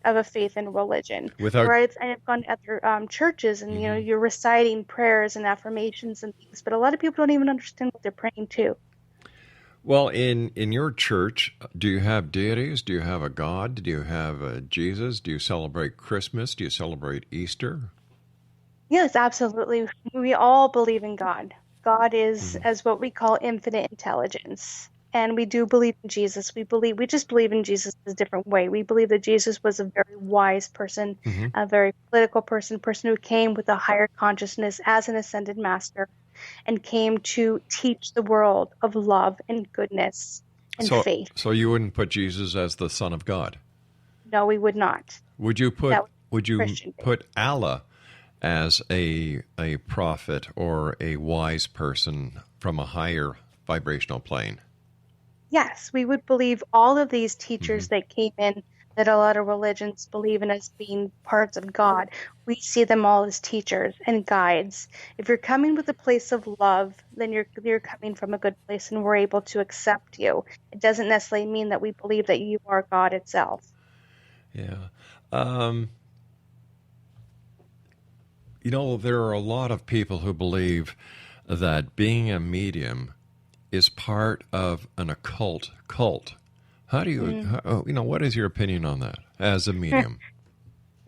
S5: of a faith and religion. Whereas I've gone to other churches and, you're reciting prayers and affirmations and things, but a lot of people don't even understand what they're praying to.
S1: Well, in your church, do you have deities? Do you have a God? Do you have a Jesus? Do you celebrate Christmas? Do you celebrate Easter?
S5: Yes, absolutely. We all believe in God. God is, as what we call, infinite intelligence. And we do believe in Jesus. We just believe in Jesus in a different way. We believe that Jesus was a very wise person, a very political person who came with a higher consciousness as an ascended master and came to teach the world of love and goodness and faith.
S1: So you wouldn't put Jesus as the Son of God?
S5: No, we would not.
S1: Would you put Allah as a prophet or a wise person from a higher vibrational plane?
S5: Yes, we would believe all of these teachers that came in that a lot of religions believe in as being parts of God. We see them all as teachers and guides. If you're coming with a place of love, then you're coming from a good place and we're able to accept you. It doesn't necessarily mean that we believe that you are God itself.
S1: Yeah. There are a lot of people who believe that being a medium is part of an occult cult. How do you, what is your opinion on that as a medium?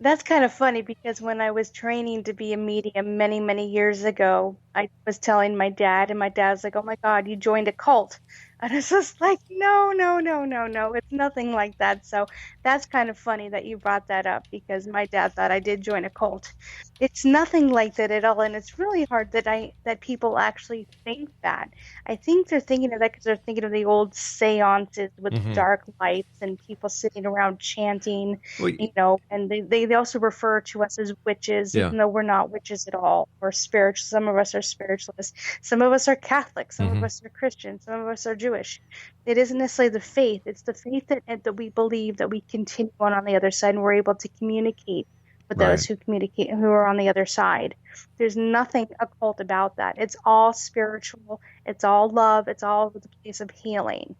S5: That's kind of funny because when I was training to be a medium many, many years ago, I was telling my dad, and my dad's like, oh my God, you joined a cult. And it's just like, no, no, no, no, no. It's nothing like that. So that's kind of funny that you brought that up, because my dad thought I did join a cult. It's nothing like that at all. And it's really hard that people actually think that. I think they're thinking of that because they're thinking of the old seances with dark lights and people sitting around chanting, and they also refer to us as witches, even though we're not witches at all. We're spiritual. Some of us are spiritualists. Some of us are Catholic. Some of us are Christian. Some of us are Jewish. It isn't necessarily the faith. It's the faith that we believe, that we continue on the other side, and we're able to communicate with those who are on the other side. There's nothing occult about that. It's all spiritual. It's all love. It's all the place of healing.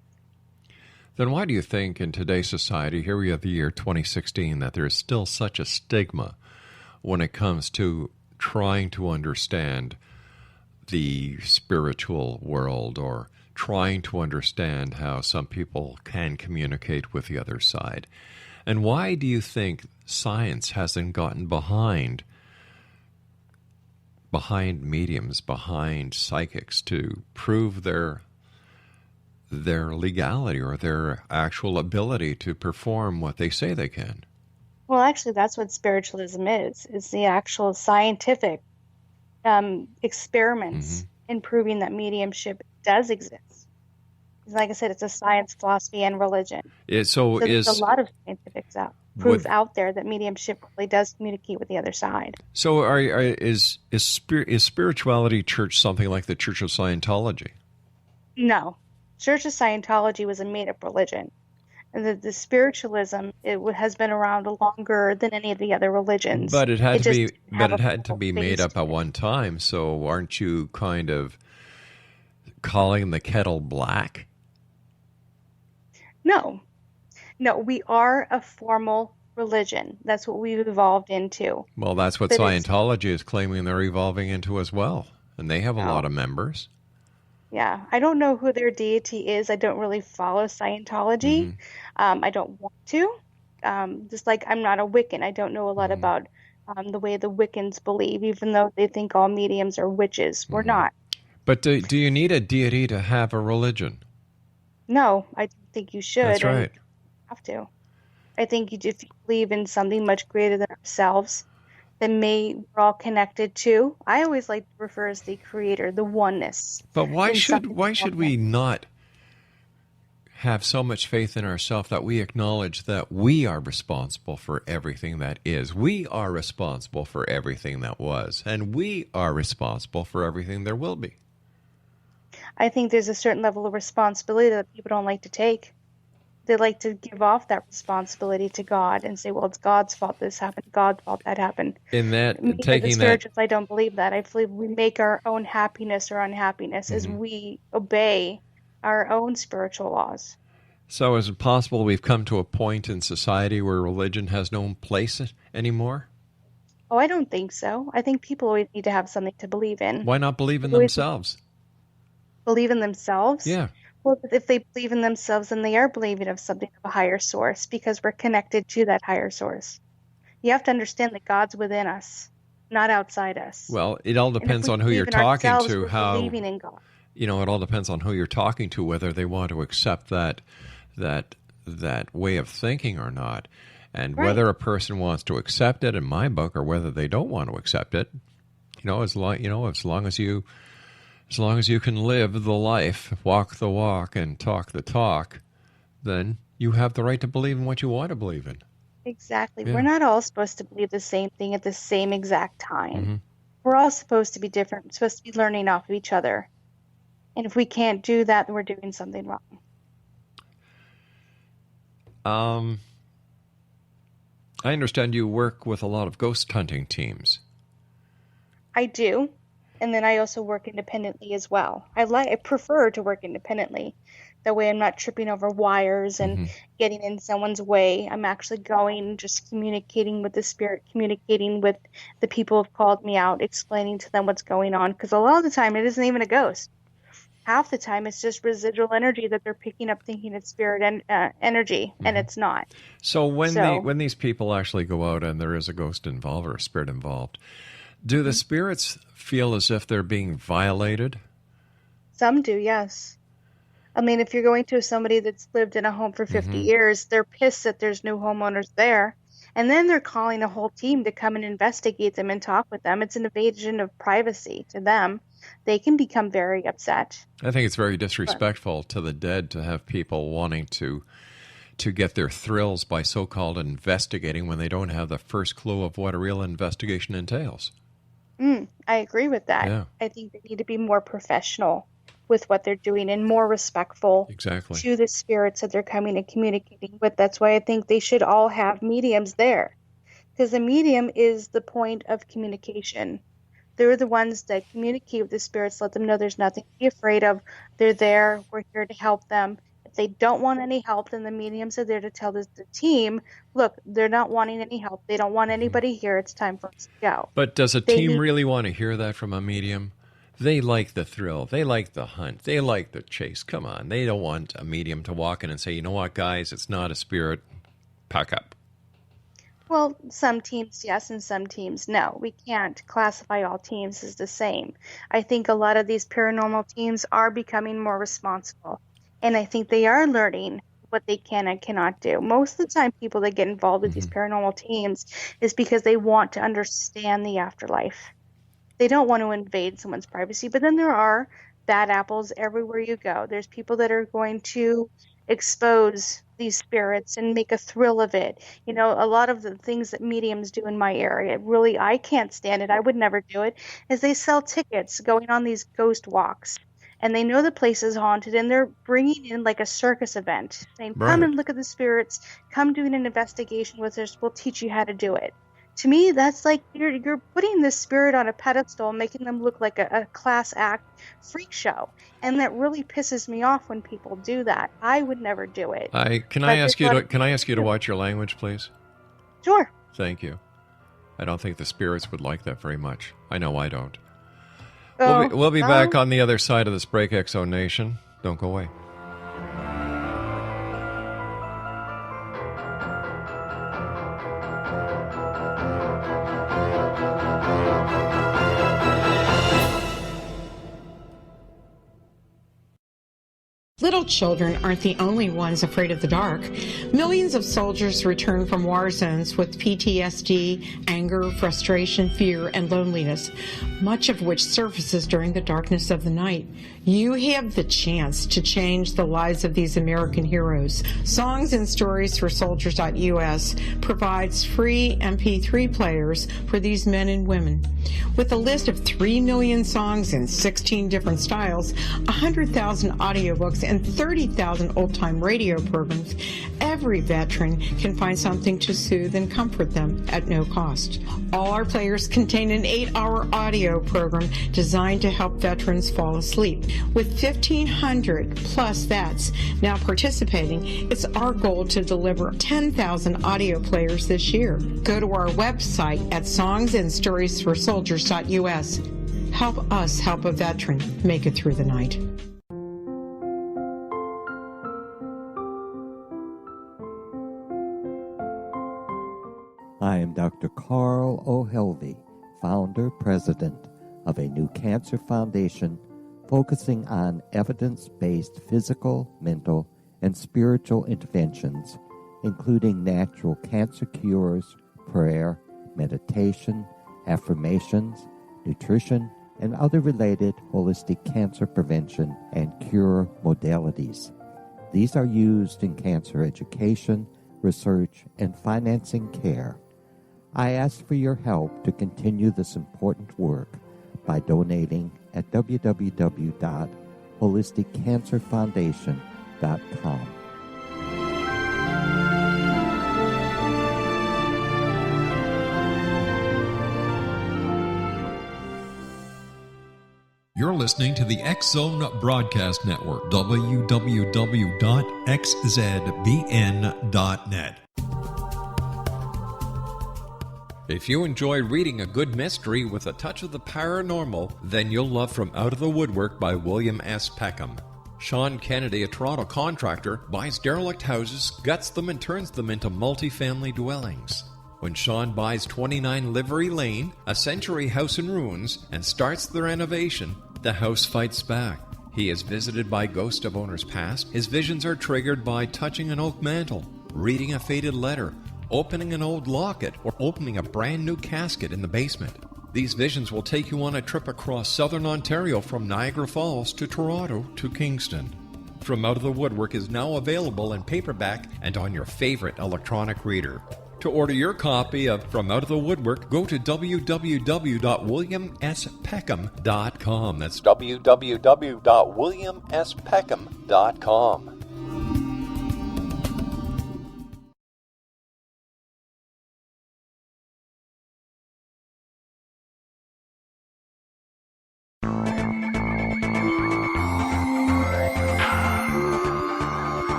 S1: Then why do you think in today's society, here we have the year 2016, that there is still such a stigma when it comes to trying to understand the spiritual world, or trying to understand how some people can communicate with the other side? And why do you think science hasn't gotten behind mediums, behind psychics, to prove their legality or their actual ability to perform what they say they can?
S5: Well, actually, that's what spiritualism is. It's the actual scientific experiments in proving that mediumship does exist. Like I said, it's a science, philosophy, and religion.
S1: There's
S5: a lot of scientific proof out there that mediumship really does communicate with the other side.
S1: So is Spirituality Church something like the Church of Scientology?
S5: No. Church of Scientology was a made-up religion. And the spiritualism, has been around longer than any of the other religions.
S1: But it had to be made up at one time. So aren't you kind of calling the kettle black?
S5: No, we are a formal religion. That's what we've evolved into.
S1: Well, that's what Scientology is claiming they're evolving into as well. And they have a lot of members.
S5: Yeah, I don't know who their deity is. I don't really follow Scientology. I don't want to. Just like I'm not a Wiccan. I don't know a lot about the way the Wiccans believe, even though they think all mediums are witches. We're not.
S1: But do you need a deity to have a religion?
S5: No, I don't think you should.
S1: That's right.
S5: You have to. I think if you believe in something much greater than ourselves, then we're all connected to. I always like to refer as the creator, the oneness.
S1: But why should we not have so much faith in ourselves that we acknowledge that we are responsible for everything that is? We are responsible for everything that was, and we are responsible for everything there will be.
S5: I think there's a certain level of responsibility that people don't like to take. They like to give off that responsibility to God and say, well, it's God's fault this happened, God's fault that happened.
S1: In that,
S5: I don't believe that. I believe we make our own happiness or unhappiness as we obey our own spiritual laws.
S1: So is it possible we've come to a point in society where religion has no place anymore?
S5: Oh, I don't think so. I think people always need to have something to believe in.
S1: Why not believe in themselves?
S5: Believe in themselves?
S1: Yeah.
S5: Well, if they believe in themselves, then they are believing of something of a higher source, because we're connected to that higher source. You have to understand that God's within us, not outside us.
S1: Well, it all depends on who you're talking to.
S5: Believing in God.
S1: It all depends on who you're talking to, whether they want to accept that way of thinking or not, and whether a person wants to accept it in my book or whether they don't want to accept it. As long as you can live the life, walk the walk, and talk the talk, then you have the right to believe in what you want to believe in.
S5: Exactly. Yeah. We're not all supposed to believe the same thing at the same exact time. We're all supposed to be different. We're supposed to be learning off of each other. And if we can't do that, then we're doing something wrong.
S1: I understand you work with a lot of ghost hunting teams.
S5: I do. And then I also work independently as well. I prefer to work independently. That way I'm not tripping over wires and getting in someone's way. I'm actually going, just communicating with the spirit, communicating with the people who've called me out, explaining to them what's going on. Because a lot of the time it isn't even a ghost. Half the time it's just residual energy that they're picking up thinking it's spirit and energy, and it's not.
S1: So when these people actually go out and there is a ghost involved or a spirit involved, do the spirits feel as if they're being violated?
S5: Some do, yes. I mean, if you're going to somebody that's lived in a home for 50 years, they're pissed that there's new homeowners there. And then they're calling a whole team to come and investigate them and talk with them. It's an invasion of privacy to them. They can become very upset.
S1: I think it's very disrespectful to the dead to have people wanting to get their thrills by so-called investigating when they don't have the first clue of what a real investigation entails.
S5: I agree with that.
S1: Yeah.
S5: I think they need to be more professional with what they're doing and more respectful to the spirits that they're coming and communicating with. That's why I think they should all have mediums there, because the medium is the point of communication. They're the ones that communicate with the spirits, let them know there's nothing to be afraid of. They're there. We're here to help them. If they don't want any help, then the mediums are there to tell the team, look, they're not wanting any help. They don't want anybody here. It's time for us to go.
S1: But does a team really want to hear that from a medium? They like the thrill. They like the hunt. They like the chase. Come on. They don't want a medium to walk in and say, you know what, guys, it's not a spirit. Pack up.
S5: Well, some teams, yes, and some teams, no. We can't classify all teams as the same. I think a lot of these paranormal teams are becoming more responsible. And I think they are learning what they can and cannot do. Most of the time, people that get involved with these paranormal teams is because they want to understand the afterlife. They don't want to invade someone's privacy. But then there are bad apples everywhere you go. There's people that are going to expose these spirits and make a thrill of it. You know, a lot of the things that mediums do in my area, really, I can't stand it. I would never do it, is they sell tickets going on these ghost walks. And they know the place is haunted, and they're bringing in like a circus event, saying, come and look at the spirits, come doing an investigation with us, we'll teach you how to do it. To me, that's like you're putting the spirit on a pedestal, making them look like a class act freak show. And that really pisses me off when people do that. I would never do it.
S1: Can I ask you to watch your language, please?
S5: Sure.
S1: Thank you. I don't think the spirits would like that very much. I know I don't. We'll be back on the other side of this break, Exo Nation. Don't go away.
S8: Little children aren't the only ones afraid of the dark. Millions of soldiers return from war zones with PTSD, anger, frustration, fear, and loneliness, much of which surfaces during the darkness of the night. You have the chance to change the lives of these American heroes. Songs and Stories for Soldiers.us provides free MP3 players for these men and women. With a list of 3 million songs in 16 different styles, 100,000 audiobooks, and 30,000 old-time radio programs, every veteran can find something to soothe and comfort them at no cost. All our players contain an 8-hour audio program designed to help veterans fall asleep. With 1,500 plus vets now participating, it's our goal to deliver 10,000 audio players this year. Go to our website at songsandstoriesforsoldiers.us. Help us help a veteran make it through the night.
S9: I am Dr. Carl O'Helvey, founder, president of a new cancer foundation focusing on evidence-based physical, mental, and spiritual interventions, including natural cancer cures, prayer, meditation, affirmations, nutrition, and other related holistic cancer prevention and cure modalities. These are used in cancer education, research, and financing care. I ask for your help to continue this important work by donating at www.holisticcancerfoundation.com.
S1: You're listening to the X-Zone Broadcast Network, www.xzbn.net. If you enjoy reading a good mystery with a touch of the paranormal, then you'll love From Out of the Woodwork by William S. Peckham. Sean Kennedy, a Toronto contractor, buys derelict houses, guts them, and turns them into multi-family dwellings. When Sean buys 29 Livery Lane, a century house in ruins, and starts the renovation, the house fights back. He is visited by ghosts of owners past. His visions are triggered by touching an oak mantle, reading a faded letter, opening an old locket, or opening a brand new casket in the basement. These visions will take you on a trip across southern Ontario from Niagara Falls to Toronto to Kingston. From Out of the Woodwork is now available in paperback and on your favorite electronic reader. To order your copy of From Out of the Woodwork, go to www.williamspeckham.com. That's www.williamspeckham.com.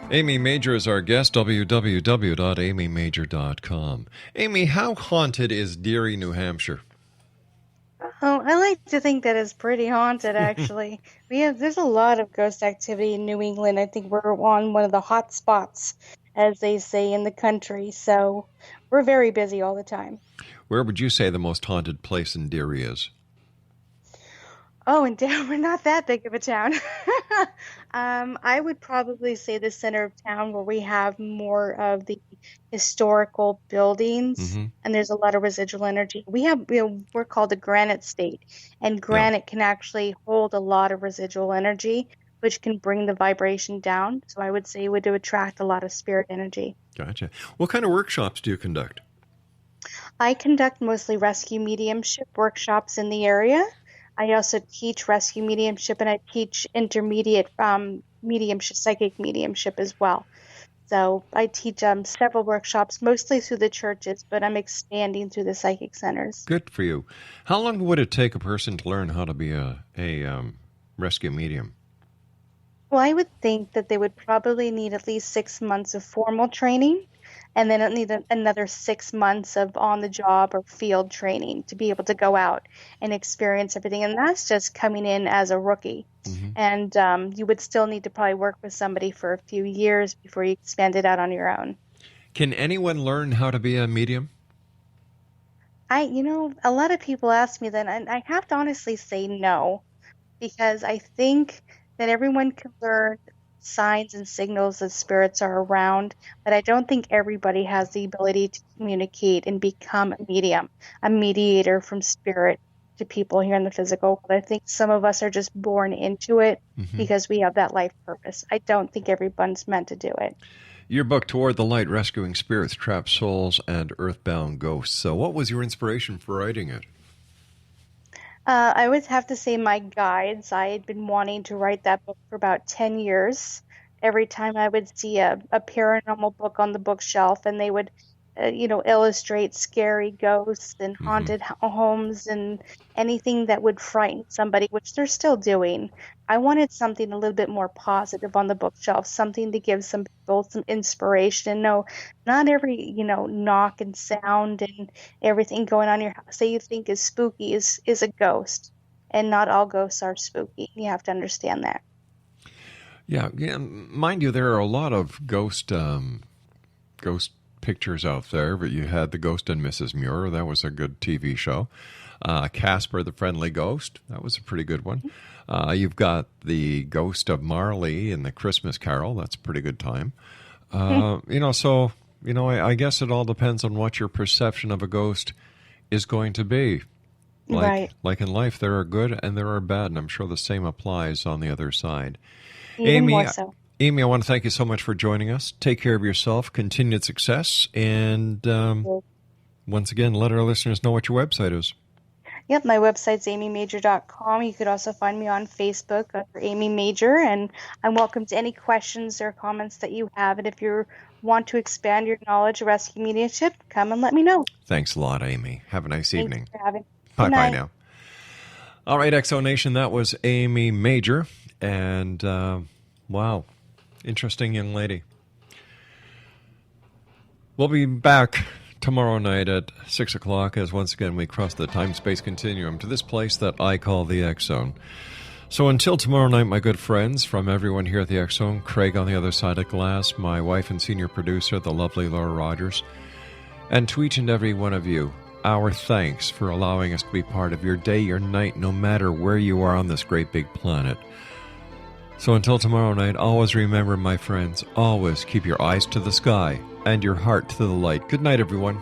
S1: Amy Major is our guest, www.amymajor.com. Amy, how haunted is Derry, New Hampshire?
S5: Oh, I like to think that it's pretty haunted, actually. There's a lot of ghost activity in New England. I think we're on one of the hot spots, as they say, in the country. So we're very busy all the time.
S1: Where would you say the most haunted place in Derry is?
S5: Oh, and we're not that big of a town. I would probably say the center of town, where we have more of the historical buildings, and there's a lot of residual energy. We're called the granite state, and granite can actually hold a lot of residual energy, which can bring the vibration down. So I would say it would attract a lot of spirit energy.
S1: Gotcha. What kind of workshops do you conduct?
S5: I conduct mostly rescue mediumship workshops in the area. I also teach rescue mediumship, and I teach intermediate mediumship, psychic mediumship as well. So I teach several workshops, mostly through the churches, but I'm expanding through the psychic centers.
S1: Good for you. How long would it take a person to learn how to be a rescue medium?
S5: Well, I would think that they would probably need at least 6 months of formal training, and then need another 6 months of on-the-job or field training to be able to go out and experience everything. And that's just coming in as a rookie. And you would still need to probably work with somebody for a few years before you expand it out on your own.
S1: Can anyone learn how to be a medium?
S5: A lot of people ask me that, and I have to honestly say no, because I think that everyone can learn signs and signals that spirits are around, but I don't think everybody has the ability to communicate and become a medium, a mediator from spirit to people here in the physical world. I think some of us are just born into it because we have that life purpose. I don't think everyone's meant to do it.
S1: Your book, Toward the Light, Rescuing Spirits, Trapped Souls, and Earthbound Ghosts. So what was your inspiration for writing it?
S5: I would have to say my guides. I had been wanting to write that book for about 10 years. Every time I would see a paranormal book on the bookshelf, and they would, illustrate scary ghosts and haunted homes and anything that would frighten somebody, which they're still doing. I wanted something a little bit more positive on the bookshelf, something to give some people some inspiration. No, not every, knock and sound and everything going on in your house that you think is spooky is a ghost. And not all ghosts are spooky. You have to understand that.
S1: Yeah. Mind you, there are a lot of ghost pictures out there, but you had The Ghost and Mrs. Muir. That was a good TV show. Casper the Friendly Ghost. That was a pretty good one. You've got The Ghost of Marley in The Christmas Carol. That's a pretty good time. I guess it all depends on what your perception of a ghost is going to be. Like in life, there are good and there are bad, and I'm sure the same applies on the other side.
S5: Even more so.
S1: Amy, I want to thank you so much for joining us. Take care of yourself, continued success, and once again, let our listeners know what your website is.
S5: Yep, my website's amymajor.com. You could also find me on Facebook under Amy Major, and I'm welcome to any questions or comments that you have. And if you want to expand your knowledge of rescue mediumship, come and let me know.
S1: Thanks a lot, Amy. Have a nice evening.
S5: Thanks for having me.
S1: Bye now. All right, Exo Nation, that was Amy Major, and wow. Interesting young lady. We'll be back tomorrow night at 6 o'clock as once again we cross the time-space continuum to this place that I call the X Zone. So until tomorrow night, my good friends, from everyone here at the X Zone, Craig on the other side of glass, my wife and senior producer, the lovely Laura Rogers, and to each and every one of you, our thanks for allowing us to be part of your day, your night, no matter where you are on this great big planet. So until tomorrow night, always remember, my friends, always keep your eyes to the sky and your heart to the light. Good night, everyone.